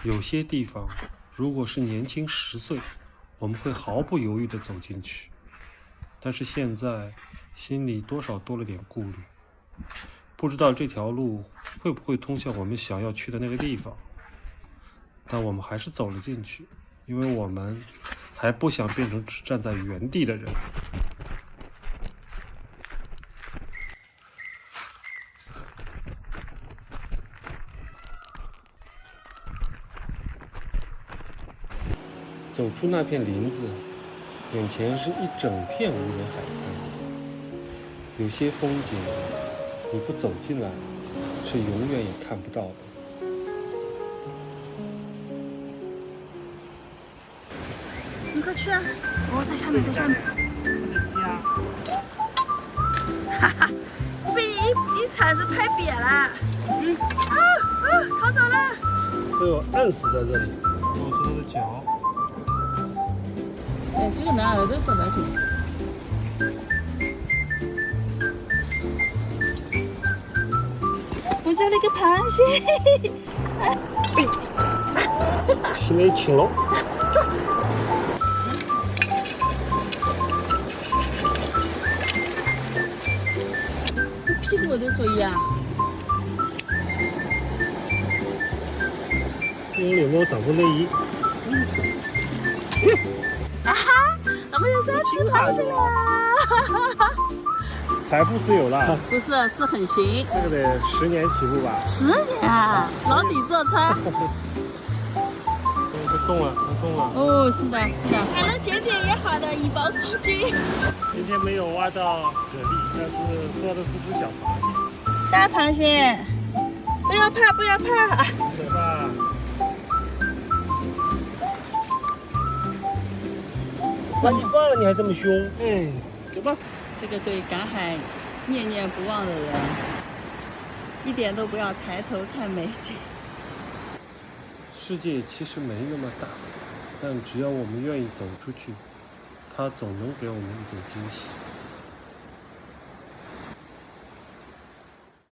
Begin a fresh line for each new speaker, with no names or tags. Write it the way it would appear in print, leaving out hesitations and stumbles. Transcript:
有些地方，如果是年轻10岁，我们会毫不犹豫地走进去。但是现在，心里多少多了点顾虑，不知道这条路会不会通向我们想要去的那个地方。但我们还是走了进去，因为我们还不想变成只站在原地的人。走出那片林子，眼前是一整片无人海滩。有些风景，你不走进来，是永远也看不到的。
你快去啊！我在下面，在下面。哈哈，我被一铲子拍扁了。逃走了！
被我按死在这里。我是他的脚。
哎，这个男儿都走来走。我抓了一个螃蟹。
吃没青龙。
屁股都注意啊！
用领我上身内衣。
啊哈，我们有3只螃蟹了！
财富自由了。
不是，是很行。
这个得10年起步吧
10年啊，牢底坐穿。
它动了，它动了。
哦，是的，是的，还能捡点也好的，以保考金。
今天没有挖到蛤蜊，但是抓的是只小螃蟹。
大螃蟹，不要怕，不要怕。
对吧？把你放了，你还这么凶？哎，走吧。
这个对赶海念念不忘的人，一点都不要抬头看美景。
世界其实没那么大，但只要我们愿意走出去，它总能给我们一点惊喜。